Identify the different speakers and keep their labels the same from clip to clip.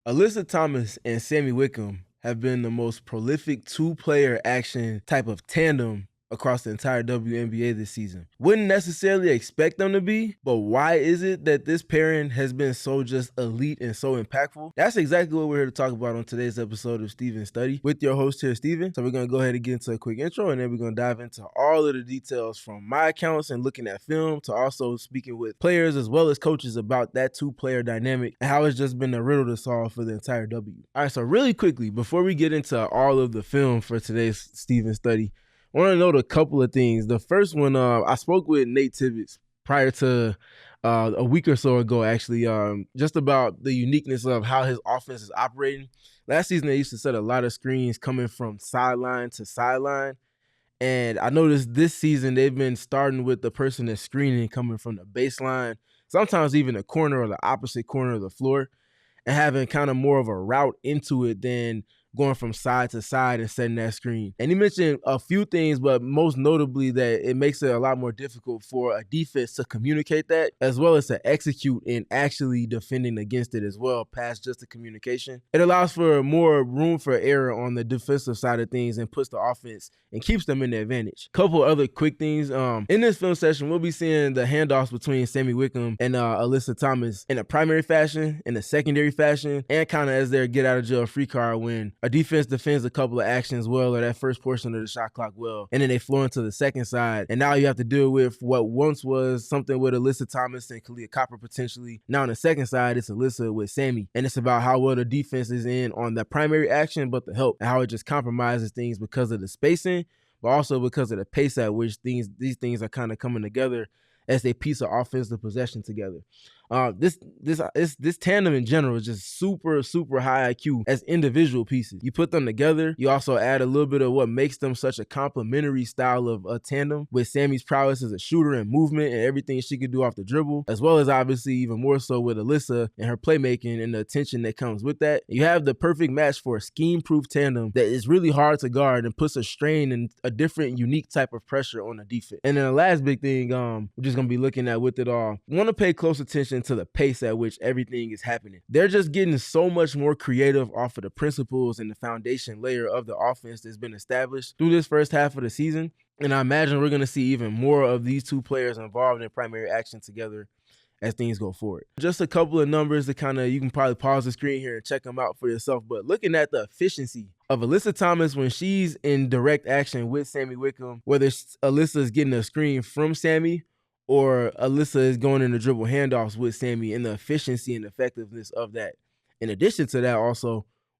Speaker 1: Alyssa Thomas and Sammy Whitcomb have been the most prolific two-player action type of tandem across the entire WNBA this season. Wouldn't necessarily expect them to be, but why is it that this pairing has been so just elite and so impactful? That's exactly what we're here to talk about on today's episode of Steven Study with your host here, Steven. So we're going to go ahead and get into a quick intro, and then we're going to dive into all of the details from my accounts and looking at film to also speaking with players as well as coaches about that two-player dynamic and how it's just been a riddle to solve for the entire W. All right, so really quickly, before we get into all of the film for today's Steven Study, I want to note a couple of things. The first one, I spoke with Nate Tibbetts prior to a week or so ago, actually, just about the uniqueness of how his offense is operating. Last season, they used to set a lot of screens coming from sideline to sideline. And I noticed this season, they've been starting with the person that's screening coming from the baseline, sometimes even the corner or the opposite corner of the floor, and having kind of more of a route into it than going from side to side and setting that screen. And he mentioned a few things, but most notably that it makes it a lot more difficult for a defense to communicate that, as well as to execute in actually defending against it as well, past just the communication. It allows for more room for error on the defensive side of things and puts the offense and keeps them in the advantage. Couple other quick things. In this film session, we'll be seeing the handoffs between Sammy Whitcomb and Alyssa Thomas in a primary fashion, in a secondary fashion, and kind of as their get out of jail free card when a defense defends a couple of actions well or that first portion of the shot clock well, and then they flow into the second side. And now you have to deal with what once was something with Alyssa Thomas and Kalia Copper potentially. Now on the second side, it's Alyssa with Sammy. And it's about how well the defense is in on the primary action, but the help, and how it just compromises things because of the spacing, but also because of the pace at which these things are kind of coming together as they piece of offensive possession together. This tandem in general is just super, super high IQ as individual pieces. You put them together, you also add a little bit of what makes them such a complementary style of a tandem, with Sammy's prowess as a shooter and movement and everything she could do off the dribble, as well as obviously even more so with Alyssa and her playmaking and the attention that comes with that. You have the perfect match for a scheme-proof tandem that is really hard to guard and puts a strain and a different, unique type of pressure on the defense. And then the last big thing we're just going to be looking at with it all, want to pay close attention to the pace at which everything is happening. They're just getting so much more creative off of the principles and the foundation layer of the offense that's been established through this first half of the season. And I imagine we're going to see even more of these two players involved in primary action together as things go forward. Just a couple of numbers to kind of, you can probably pause the screen here and check them out for yourself. But looking at the efficiency of Alyssa Thomas when she's in direct action with Sammy Whitcomb, whether Alyssa is getting a screen from Sammy or Alyssa is going in the dribble handoffs with Sammy, and the efficiency and effectiveness of that. In addition to that,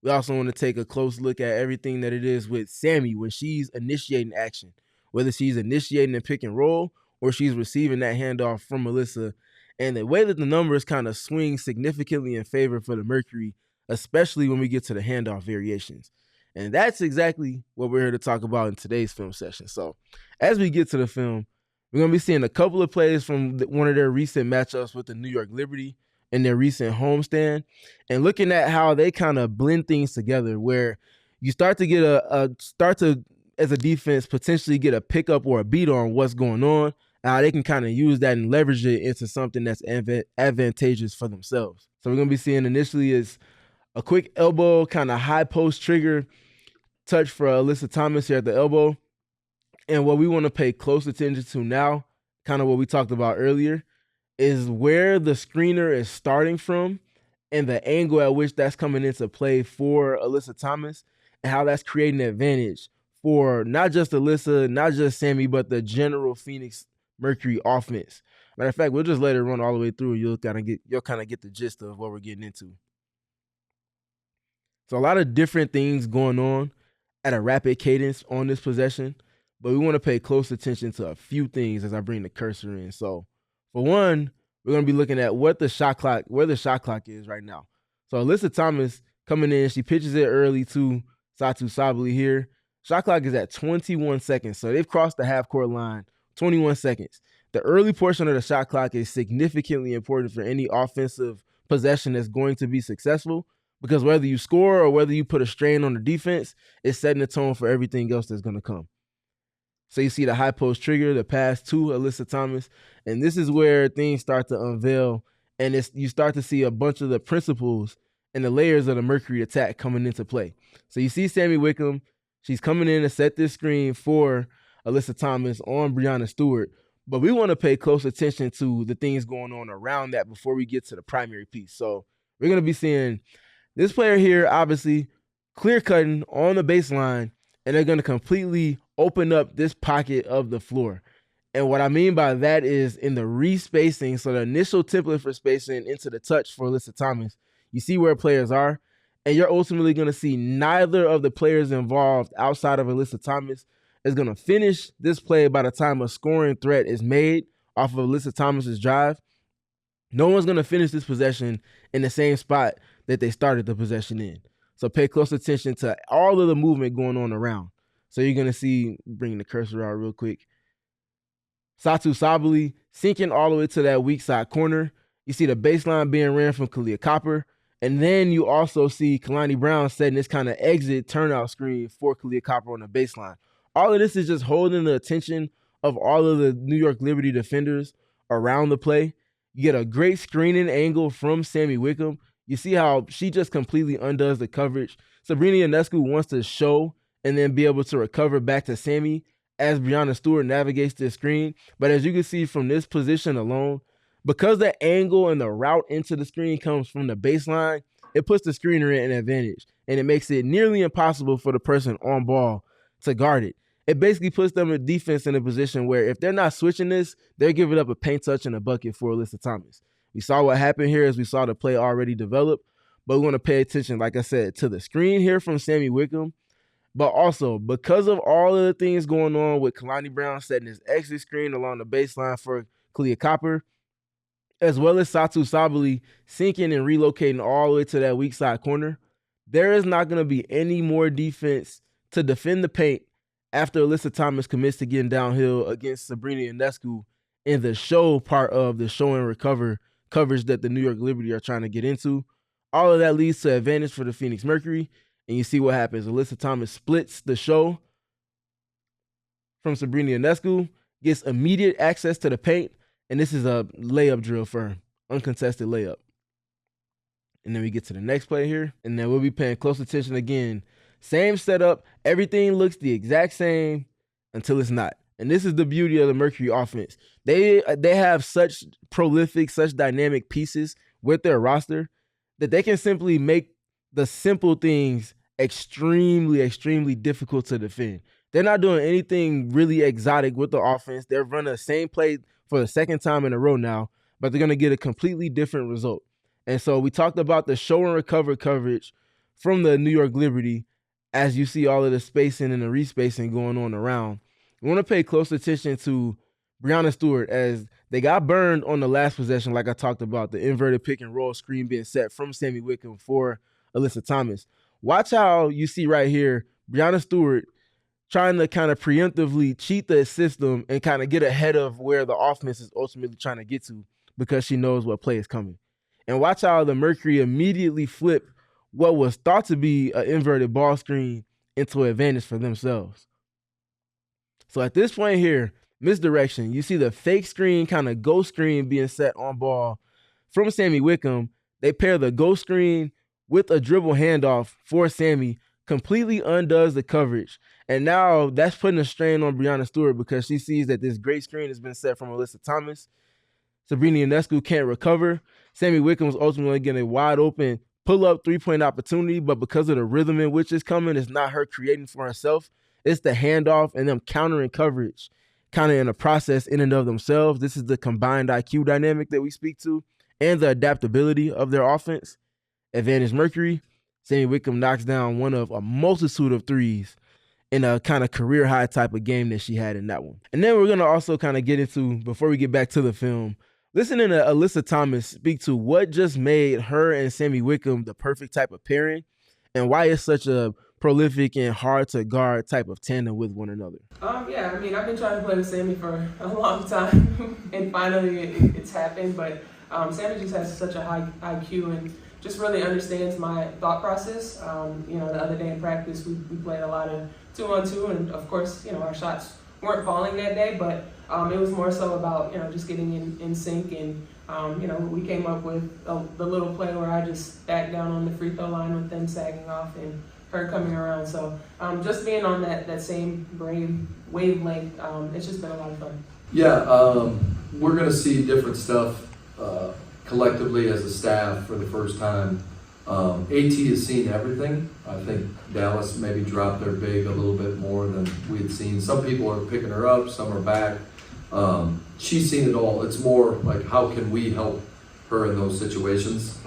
Speaker 1: we also want to take a close look at everything that it is with Sammy when she's initiating action, whether she's initiating a pick and roll or she's receiving that handoff from Alyssa, and the way that the numbers kind of swing significantly in favor for the Mercury, especially when we get to the handoff variations. And that's exactly what we're here to talk about in today's film session. So as we get to the film, we're going to be seeing a couple of plays from one of their recent matchups with the New York Liberty in their recent homestand, and looking at how they kind of blend things together where you start to get as a defense, potentially get a pickup or a beat on what's going on. They can kind of use that and leverage it into something that's advantageous for themselves. So we're going to be seeing initially is a quick elbow, kind of high post trigger touch for Alyssa Thomas here at the elbow. And what we want to pay close attention to now, kind of what we talked about earlier, is where the screener is starting from and the angle at which that's coming into play for Alyssa Thomas, and how that's creating an advantage for not just Alyssa, not just Sammy, but the general Phoenix Mercury offense. Matter of fact, we'll just let it run all the way through, and you'll kind of get the gist of what we're getting into. So a lot of different things going on at a rapid cadence on this possession, but we want to pay close attention to a few things as I bring the cursor in. So for one, we're going to be looking at where the shot clock is right now. So Alyssa Thomas coming in, she pitches it early to Satu Sabali here. Shot clock is at 21 seconds. So they've crossed the half court line, 21 seconds. The early portion of the shot clock is significantly important for any offensive possession that's going to be successful, because whether you score or whether you put a strain on the defense, it's setting the tone for everything else that's going to come. So you see the high post trigger, the pass to Alyssa Thomas, and this is where things start to unveil, and you start to see a bunch of the principles and the layers of the Mercury attack coming into play. So you see Sami Whitcomb, she's coming in to set this screen for Alyssa Thomas on Breanna Stewart, but we want to pay close attention to the things going on around that before we get to the primary piece. So we're going to be seeing this player here, obviously, clear-cutting on the baseline, and they're going to completely open up this pocket of the floor. And what I mean by that is in the re-spacing, so the initial template for spacing into the touch for Alyssa Thomas, you see where players are, and you're ultimately going to see neither of the players involved outside of Alyssa Thomas is going to finish this play by the time a scoring threat is made off of Alyssa Thomas's drive. No one's going to finish this possession in the same spot that they started the possession in. So pay close attention to all of the movement going on around. So you're going to see, bringing the cursor out real quick, Satou Sabally sinking all the way to that weak side corner. You see the baseline being ran from Kahleah Copper. And then you also see Kalani Brown setting this kind of exit turnout screen for Kahleah Copper on the baseline. All of this is just holding the attention of all of the New York Liberty defenders around the play. You get a great screening angle from Sami Whitcomb. You see how she just completely undoes the coverage. Sabrina Ionescu wants to show and then be able to recover back to Sami as Breanna Stewart navigates this screen. But as you can see from this position alone, because the angle and the route into the screen comes from the baseline, it puts the screener in an advantage, and it makes it nearly impossible for the person on ball to guard it. It basically puts them in defense in a position where if they're not switching this, they're giving up a paint touch and a bucket for Alyssa Thomas. We saw what happened here as we saw the play already develop, but we want to pay attention, like I said, to the screen here from Sami Whitcomb. But also, because of all of the things going on with Kalani Brown setting his exit screen along the baseline for Kahleah Copper, as well as Satou Sabally sinking and relocating all the way to that weak side corner, there is not going to be any more defense to defend the paint after Alyssa Thomas commits to getting downhill against Sabrina Ionescu in the show part of the show and recover coverage that the New York Liberty are trying to get into. All of that leads to advantage for the Phoenix Mercury. And you see what happens. Alyssa Thomas splits the show from Sabrina Ionescu, gets immediate access to the paint, and this is a layup drill for her, uncontested layup. And then we get to the next play here, and then we'll be paying close attention again. Same setup, everything looks the exact same until it's not. And this is the beauty of the Mercury offense. They have such prolific, such dynamic pieces with their roster that they can simply make the simple things extremely, extremely difficult to defend. They're not doing anything really exotic with the offense. They're running the same play for the second time in a row now, but they're going to get a completely different result. And so we talked about the show and recover coverage from the New York Liberty as you see all of the spacing and the respacing going on around. We want to pay close attention to Breanna Stewart as they got burned on the last possession, like I talked about, the inverted pick and roll screen being set from Sami Whitcomb for Alyssa Thomas. Watch how you see right here, Breanna Stewart trying to kind of preemptively cheat the system and kind of get ahead of where the offense is ultimately trying to get to because she knows what play is coming. And watch how the Mercury immediately flip what was thought to be an inverted ball screen into an advantage for themselves. So at this point here, misdirection, you see the fake screen, kind of ghost screen being set on ball from Sami Whitcomb. They pair the ghost screen with a dribble handoff for Sami, completely undoes the coverage. And now that's putting a strain on Breanna Stewart because she sees that this great screen has been set from Alyssa Thomas. Sabrina Ionescu can't recover. Sami Whitcomb's ultimately getting a wide open pull-up three-point opportunity, but because of the rhythm in which it's coming, it's not her creating for herself. It's the handoff and them countering coverage kind of in a process in and of themselves. This is the combined IQ dynamic that we speak to and the adaptability of their offense. Advantage Mercury. Sami Whitcomb knocks down one of a multitude of threes in a kind of career high type of game that she had in that one. And then we're going to also kind of get into, before we get back to the film, listening to Alyssa Thomas speak to what just made her and Sami Whitcomb the perfect type of pairing and why it's such a prolific and hard to guard type of tandem with one another.
Speaker 2: Yeah, I mean, I've been trying to play with Sami for a long time and finally it's happened, but Sami just has such a high IQ and just really understands my thought process. The other day in practice, we played a lot of 2-on-2, and of course, our shots weren't falling that day, but it was more so about, just getting in sync and We came up with the little play where I just backed down on the free throw line with them sagging off and her coming around. So just being on that same wavelength, it's just been a lot of fun.
Speaker 3: Yeah, we're going to see different stuff collectively as a staff for the first time. AT has seen everything. I think Dallas maybe dropped their big a little bit more than we had seen. Some people are picking her up, some are back. She's seen it all. It's more like, how can we help her in those situations?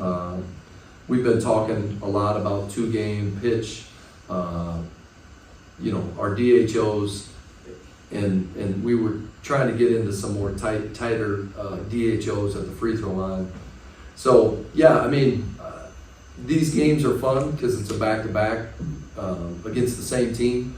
Speaker 3: We've been talking a lot about two-game pitch, our DHOs, and we were trying to get into some more tighter DHOs at the free throw line. So yeah, I mean, these games are fun because it's a back-to-back against the same team.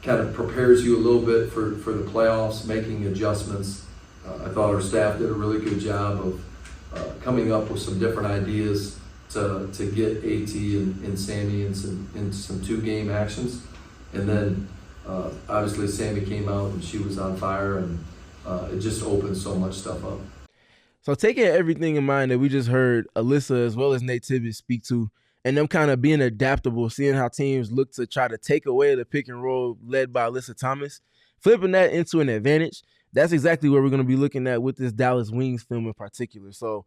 Speaker 3: Kind of prepares you a little bit for the playoffs, making adjustments. I thought our staff did a really good job of coming up with some different ideas to get AT and Sammy in some two-game actions. And then obviously Sammy came out and she was on fire, and it just opened so much stuff up.
Speaker 1: So taking everything in mind that we just heard Alyssa as well as Nate Tibbetts speak to, and them kind of being adaptable, seeing how teams look to try to take away the pick and roll led by Alyssa Thomas, flipping that into an advantage, that's exactly what we're going to be looking at with this Dallas Wings film in particular. So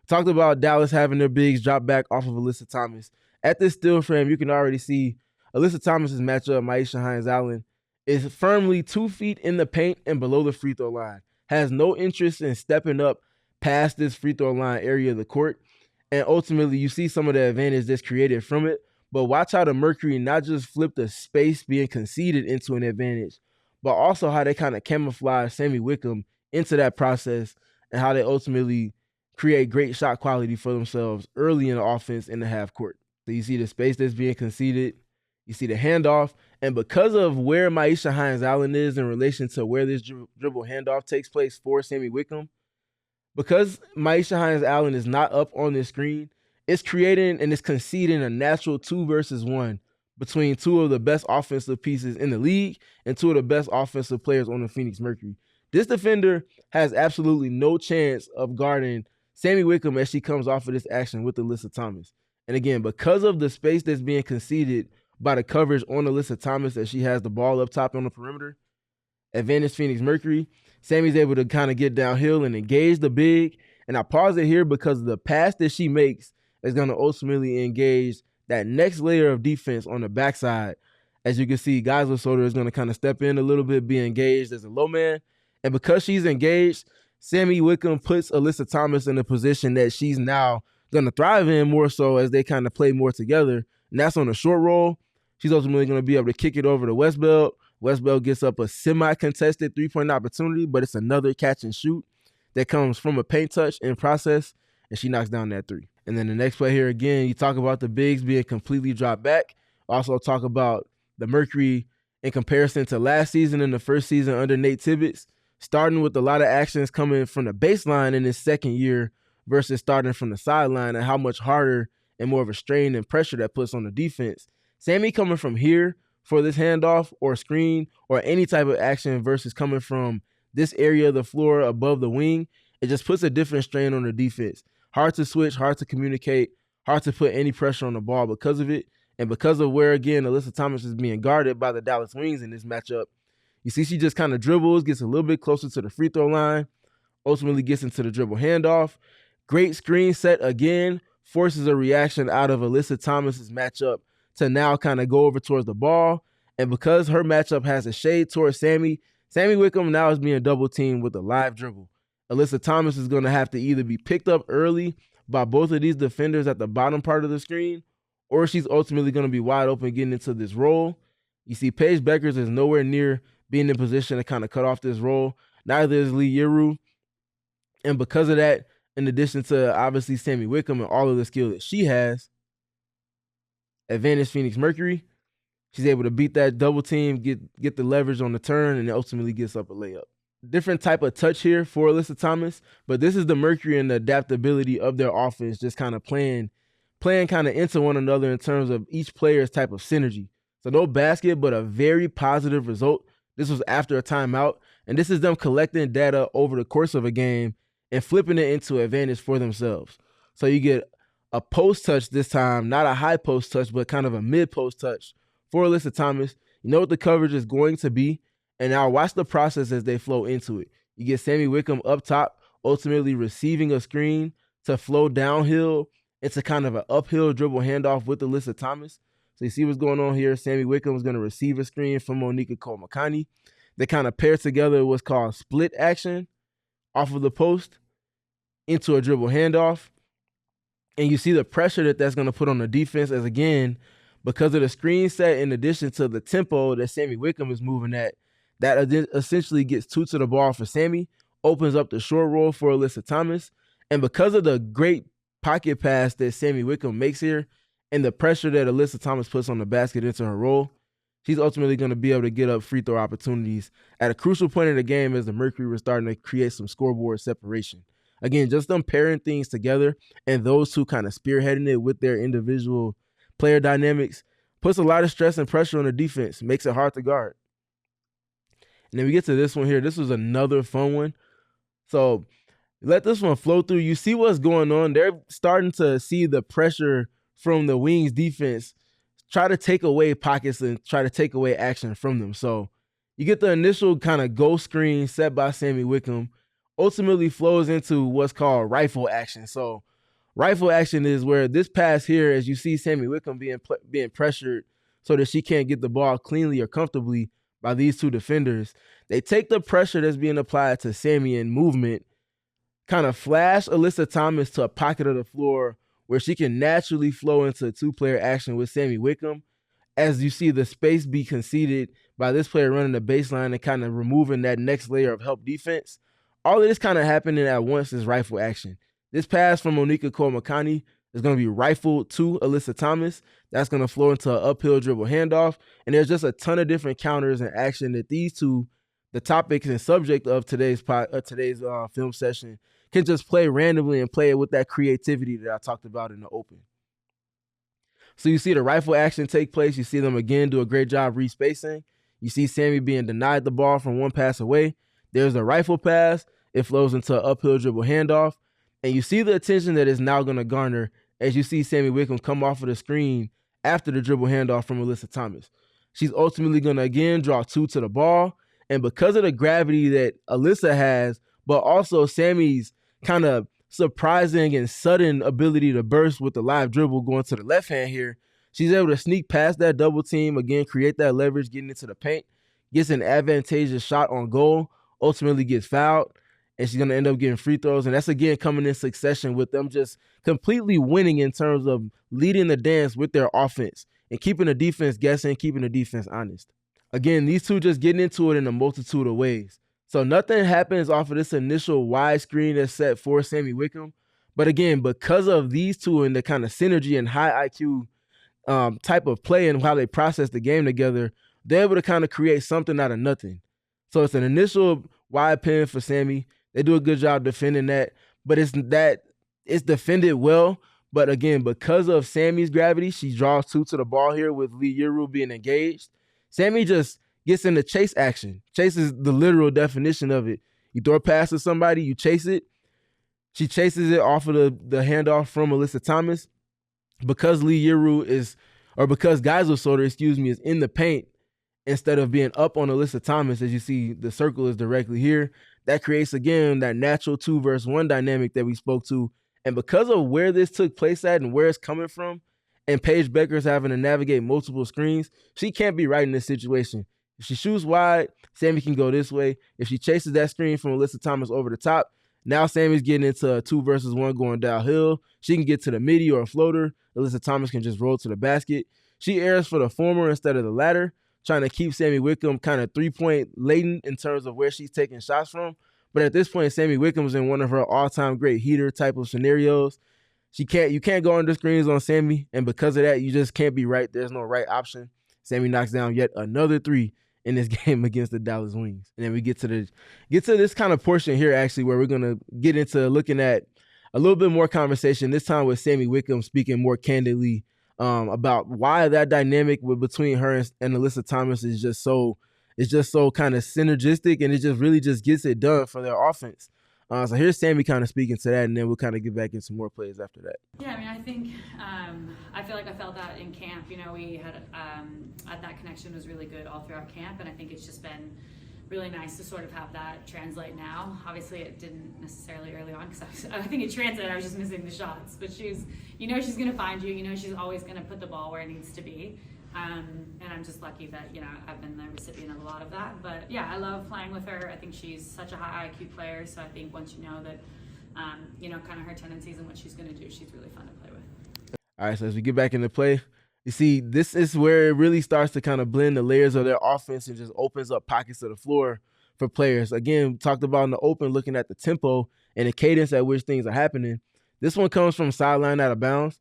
Speaker 1: talked about Dallas having their bigs drop back off of Alyssa Thomas. At this still frame, you can already see Alyssa Thomas's matchup, Myisha Hines-Allen, is firmly 2 feet in the paint and below the free throw line, has no interest in stepping up past this free throw line area of the court. And ultimately, you see some of the advantage that's created from it. But watch how the Mercury not just flip the space being conceded into an advantage, but also how they kind of camouflage Sami Whitcomb into that process and how they ultimately create great shot quality for themselves early in the offense in the half court. So you see the space that's being conceded, you see the handoff, and because of where Myisha Hines-Allen is in relation to where this dribble handoff takes place for Sami Whitcomb, because Myisha Hines-Allen is not up on this screen, it's creating and it's conceding a natural 2 versus 1 between two of the best offensive pieces in the league and two of the best offensive players on the Phoenix Mercury. This defender has absolutely no chance of guarding Sami Whitcomb as she comes off of this action with Alyssa Thomas. And again, because of the space that's being conceded by the coverage on Alyssa Thomas as she has the ball up top on the perimeter, advantage Phoenix Mercury, Sammy's able to kind of get downhill and engage the big. And I pause it here because the pass that she makes is going to ultimately engage that next layer of defense on the backside. As you can see, Geisler-Soder is going to kind of step in a little bit, be engaged as a low man. And because she's engaged, Sami Whitcomb puts Alyssa Thomas in a position that she's now going to thrive in more so as they kind of play more together. And that's on a short roll. She's ultimately going to be able to kick it over to Westbeld. Westbeld gets up a semi-contested three-point opportunity, but it's another catch and shoot that comes from a paint touch in process, and she knocks down that three. And then the next play here, again, you talk about the bigs being completely dropped back. Also talk about the Mercury in comparison to last season and the first season under Nate Tibbetts, starting with a lot of actions coming from the baseline in his second year versus starting from the sideline, and how much harder and more of a strain and pressure that puts on the defense. Sammy coming from here for this handoff or screen or any type of action versus coming from this area of the floor above the wing, it just puts a different strain on the defense. Hard to switch, hard to communicate, hard to put any pressure on the ball because of it. And because of where, again, Alyssa Thomas is being guarded by the Dallas Wings in this matchup, you see she just kind of dribbles, gets a little bit closer to the free throw line, ultimately gets into the dribble handoff. Great screen set again, forces a reaction out of Alyssa Thomas's matchup to now kind of go over towards the ball. And because her matchup has a shade towards Sami Whitcomb now is being double teamed with a live dribble. Alyssa Thomas is going to have to either be picked up early by both of these defenders at the bottom part of the screen, or she's ultimately going to be wide open getting into this roll. You see Paige Beckers is nowhere near being in position to kind of cut off this roll. Neither is Lee Yeru. And because of that, in addition to obviously Sami Whitcomb and all of the skill that she has, advantage Phoenix Mercury. She's able to beat that double team, get the leverage on the turn, and ultimately gets up a layup. Different type of touch here for Alyssa Thomas, but this is the Mercury and the adaptability of their offense, just kind of playing kind of into one another in terms of each player's type of synergy. So no basket, but a very positive result. This was after a timeout, and this is them collecting data over the course of a game and flipping it into advantage for themselves. So you get a post touch this time, not a high post touch, but kind of a mid post touch for Alyssa Thomas. You know what the coverage is going to be, and now watch the process as they flow into it. You get Sami Whitcomb up top, ultimately receiving a screen to flow downhill. It's a kind of an uphill dribble handoff with Alyssa Thomas. So you see what's going on here. Sami Whitcomb is going to receive a screen from Monica Cole-Makani. They kind of pair together what's called split action off of the post into a dribble handoff. And you see the pressure that's going to put on the defense as, again, because of the screen set in addition to the tempo that Sami Whitcomb is moving at, that essentially gets two to the ball for Sami, opens up the short roll for Alyssa Thomas. And because of the great pocket pass that Sami Whitcomb makes here and the pressure that Alyssa Thomas puts on the basket into her roll, she's ultimately going to be able to get up free throw opportunities at a crucial point in the game as the Mercury were starting to create some scoreboard separation. Again, just them pairing things together and those two kind of spearheading it with their individual player dynamics puts a lot of stress and pressure on the defense, makes it hard to guard. And then we get to this one here. This was another fun one. So let this one flow through. You see what's going on. They're starting to see the pressure from the Wings defense try to take away pockets and try to take away action from them. So you get the initial kind of go screen set by Sami Whitcomb, ultimately flows into what's called rifle action. So rifle action is where this pass here, as you see Sami Whitcomb being pressured so that she can't get the ball cleanly or comfortably by these two defenders. They take the pressure that's being applied to Sami in movement, kind of flash Alyssa Thomas to a pocket of the floor where she can naturally flow into two-player action with Sami Whitcomb. As you see the space be conceded by this player running the baseline and kind of removing that next layer of help defense. All of this kind of happening at once is rifle action. This pass from Monica Cole-Makani is going to be rifled to Alyssa Thomas. That's going to flow into an uphill dribble handoff. And there's just a ton of different counters and action that these two, the topics and subject of today's film session, can just play randomly and play it with that creativity that I talked about in the open. So you see the rifle action take place. You see them again do a great job respacing. You see Sami being denied the ball from one pass away. There's a rifle pass. It flows into an uphill dribble handoff. And you see the attention that is now going to garner as you see Sami Whitcomb come off of the screen after the dribble handoff from Alyssa Thomas. She's ultimately going to, again, draw two to the ball. And because of the gravity that Alyssa has, but also Sami's kind of surprising and sudden ability to burst with the live dribble going to the left hand here, she's able to sneak past that double team, again, create that leverage, getting into the paint, gets an advantageous shot on goal, ultimately gets fouled, and she's going to end up getting free throws. And that's, again, coming in succession with them just completely winning in terms of leading the dance with their offense and keeping the defense guessing, keeping the defense honest. Again, these two just getting into it in a multitude of ways. So nothing happens off of this initial wide screen that's set for Sami Whitcomb. But again, because of these two and the kind of synergy and high IQ type of play and how they process the game together, they're able to kind of create something out of nothing. So it's an initial wide pin for Sami. They do a good job defending that, but it's defended well. But again, because of Sami's gravity, she draws two to the ball here with Lee Yeru being engaged. Sami just gets into chase action. Chase is the literal definition of it. You throw a pass to somebody, you chase it. She chases it off of the handoff from Alyssa Thomas. Because Lee Yeru because Geisel Soder, is in the paint instead of being up on Alyssa Thomas, as you see the circle is directly here. That creates, again, that natural 2-versus-1 dynamic that we spoke to. And because of where this took place at and where it's coming from, and Paige Becker's having to navigate multiple screens, she can't be right in this situation. If she shoots wide, Sami can go this way. If she chases that screen from Alyssa Thomas over the top, now Sami's getting into a 2-versus-1 going downhill. She can get to the midi or a floater. Alyssa Thomas can just roll to the basket. She errs for the former instead of the latter, trying to keep Sami Whitcomb kind of three-point laden in terms of where she's taking shots from. But at this point, Sami Whitcomb's in one of her all-time great heater type of scenarios. You can't go under screens on Sami, and because of that, you just can't be right. There's no right option. Sami knocks down yet another three in this game against the Dallas Wings. And then we get to this kind of portion here, actually, where we're going to get into looking at a little bit more conversation, this time with Sami Whitcomb speaking more candidly about why that dynamic between her and Alyssa Thomas is just so kind of synergistic, and it just really just gets it done for their offense. So here's Sammy kind of speaking to that, and then we'll kind of get back into more plays after that.
Speaker 4: Yeah, I mean, I think I feel like I felt that in camp. You know, we had that connection was really good all throughout camp, and I think it's just been really nice to sort of have that translate now. Obviously, it didn't necessarily early on because I think it translated. I was just missing the shots, but she's going to find you. You know, she's always going to put the ball where it needs to be. And I'm just lucky that, you know, I've been the recipient of a lot of that. But yeah, I love playing with her. I think she's such a high IQ player. So I think once you know that, you know, kind of her tendencies and what she's going to do, she's really fun to play with.
Speaker 1: All right, so as we get back into play, you see, this is where it really starts to kind of blend the layers of their offense and just opens up pockets of the floor for players. Again, talked about in the open, looking at the tempo and the cadence at which things are happening. This one comes from sideline out of bounds.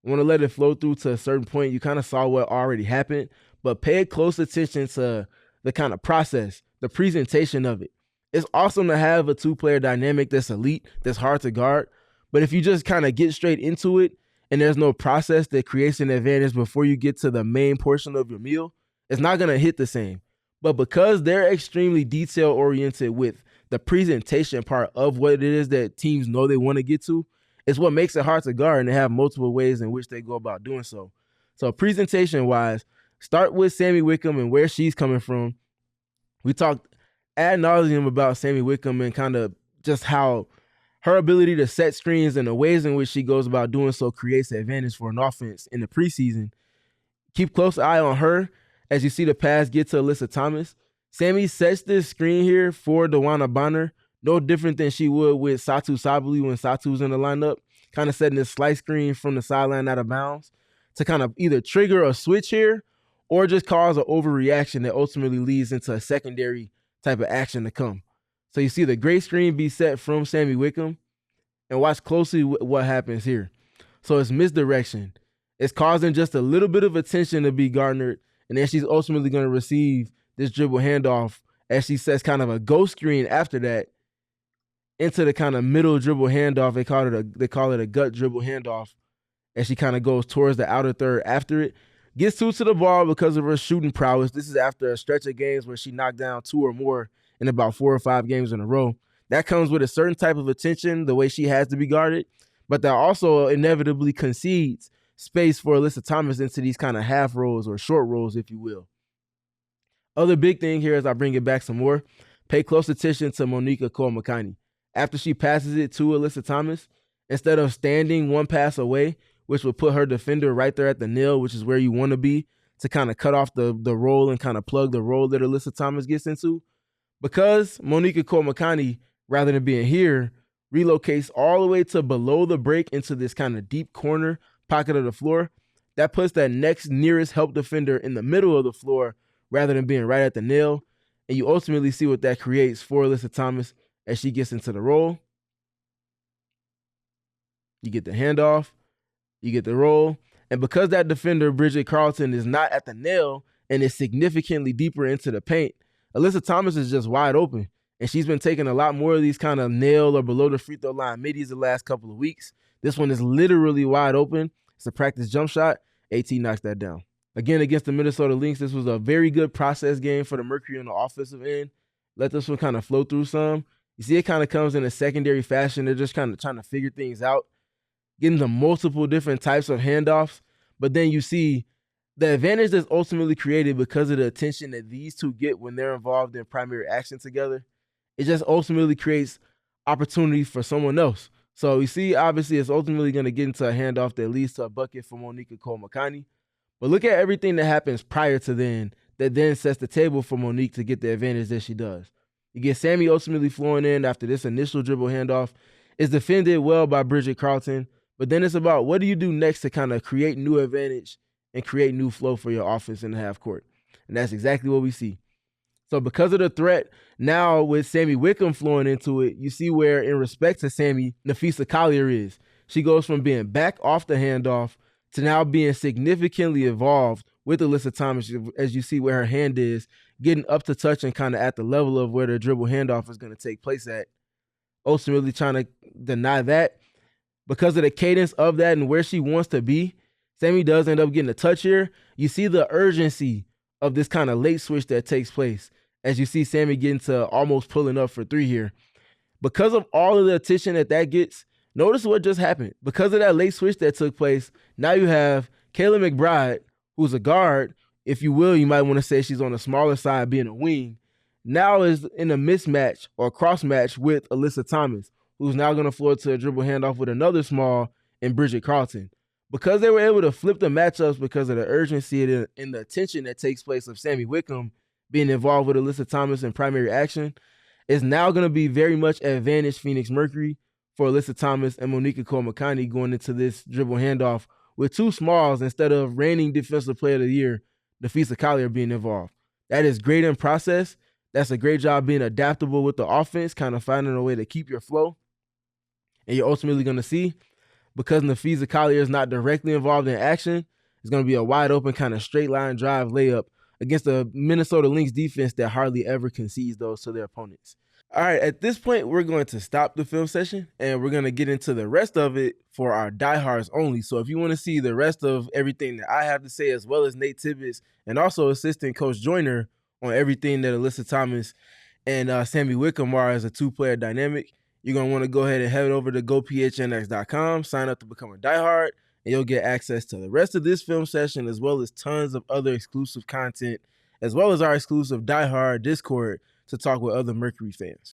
Speaker 1: I want to let it flow through to a certain point. You kind of saw what already happened, but pay close attention to the kind of process, the presentation of it. It's awesome to have a two-player dynamic that's elite, that's hard to guard, but if you just kind of get straight into it and there's no process that creates an advantage before you get to the main portion of your meal, it's not going to hit the same. But because they're extremely detail-oriented with the presentation part of what it is that teams know they want to get to, it's what makes it hard to guard, and they have multiple ways in which they go about doing so. So presentation-wise, start with Sami Whitcomb and where she's coming from. We talked ad nauseum about Sami Whitcomb and kind of just how her ability to set screens and the ways in which she goes about doing so creates an advantage for an offense in the preseason. Keep close eye on her as you see the pass get to Alyssa Thomas. Sami sets this screen here for Dewana Bonner, no different than she would with Satu Sabali when Satu's in the lineup, kind of setting this slice screen from the sideline out of bounds to kind of either trigger a switch here or just cause an overreaction that ultimately leads into a secondary type of action to come. So you see the great screen be set from Sami Whitcomb, and watch closely what happens here. So it's misdirection. It's causing just a little bit of attention to be garnered, and then she's ultimately going to receive this dribble handoff as she sets kind of a ghost screen after that into the kind of middle dribble handoff. They call it a gut dribble handoff as she kind of goes towards the outer third after it. Gets two to the ball because of her shooting prowess. This is after a stretch of games where she knocked down 2 or more in about 4 or 5 games in a row. That comes with a certain type of attention, the way she has to be guarded, but that also inevitably concedes space for Alyssa Thomas into these kind of half rolls or short rolls, if you will. Other big thing here as I bring it back some more, pay close attention to Monica Cole-McConey. After she passes it to Alyssa Thomas, instead of standing one pass away, which would put her defender right there at the nail, which is where you want to be to kind of cut off the roll and kind of plug the roll that Alyssa Thomas gets into, because Monica Cole-McConey, rather than being here, relocates all the way to below the break into this kind of deep corner pocket of the floor, that puts that next nearest help defender in the middle of the floor rather than being right at the nail. And you ultimately see what that creates for Alyssa Thomas as she gets into the roll. You get the handoff, you get the roll, and because that defender, Bridget Carlton, is not at the nail and is significantly deeper into the paint, Alyssa Thomas is just wide open. And she's been taking a lot more of these kind of nail or below the free throw line middies the last couple of weeks. This one is literally wide open. It's a practice jump shot. AT knocks that down. Again, against the Minnesota Lynx, this was a very good process game for the Mercury on the offensive end. Let this one kind of flow through some. You see it kind of comes in a secondary fashion. They're just kind of trying to figure things out, getting to multiple different types of handoffs. But then you see the advantage that's ultimately created because of the attention that these two get when they're involved in primary action together. It just ultimately creates opportunity for someone else. So you see, obviously, it's ultimately going to get into a handoff that leads to a bucket for Monica Cole-McConey. But look at everything that happens prior to then that then sets the table for Monique to get the advantage that she does. You get Sami ultimately flowing in after this initial dribble handoff. It's defended well by Bridget Carlton. But then it's about what do you do next to kind of create new advantage and create new flow for your offense in the half court. And that's exactly what we see. So because of the threat, now with Sami Whitcomb flowing into it, you see where, in respect to Sami, Napheesa Collier is. She goes from being back off the handoff to now being significantly involved with Alyssa Thomas, as you see where her hand is, getting up to touch and kind of at the level of where the dribble handoff is going to take place at. Ultimately trying to deny that. Because of the cadence of that and where she wants to be, Sami does end up getting a touch here. You see the urgency of this kind of late switch that takes place as you see Sami getting to almost pulling up for 3 here. Because of all of the attention that gets, notice what just happened. Because of that late switch that took place, now you have Kayla McBride, who's a guard. If you will, you might want to say she's on the smaller side being a wing. Now is in a mismatch or cross match with Alyssa Thomas, who's now going to float to a dribble handoff with another small in Bridget Carlton. Because they were able to flip the matchups because of the urgency and the attention that takes place of Sami Whitcomb being involved with Alyssa Thomas in primary action, it's now going to be very much advantage Phoenix Mercury for Alyssa Thomas and Monica Cole-McConaughey going into this dribble handoff with two smalls instead of reigning defensive player of the year, Nafisa Collier, being involved. That is great in process. That's a great job being adaptable with the offense, kind of finding a way to keep your flow. And you're ultimately going to see, because Nafisa Collier is not directly involved in action, it's going to be a wide open kind of straight line drive layup against the Minnesota Lynx defense that hardly ever concedes those to their opponents. All right, at this point, we're going to stop the film session and we're going to get into the rest of it for our diehards only. So if you want to see the rest of everything that I have to say, as well as Nate Tibbetts and also assistant coach Joyner on everything that Alyssa Thomas and Sami Whitcomb are as a two-player dynamic, you're going to want to go ahead and head over to gophnx.com, sign up to become a diehard, and you'll get access to the rest of this film session as well as tons of other exclusive content, as well as our exclusive diehard Discord to talk with other Mercury fans.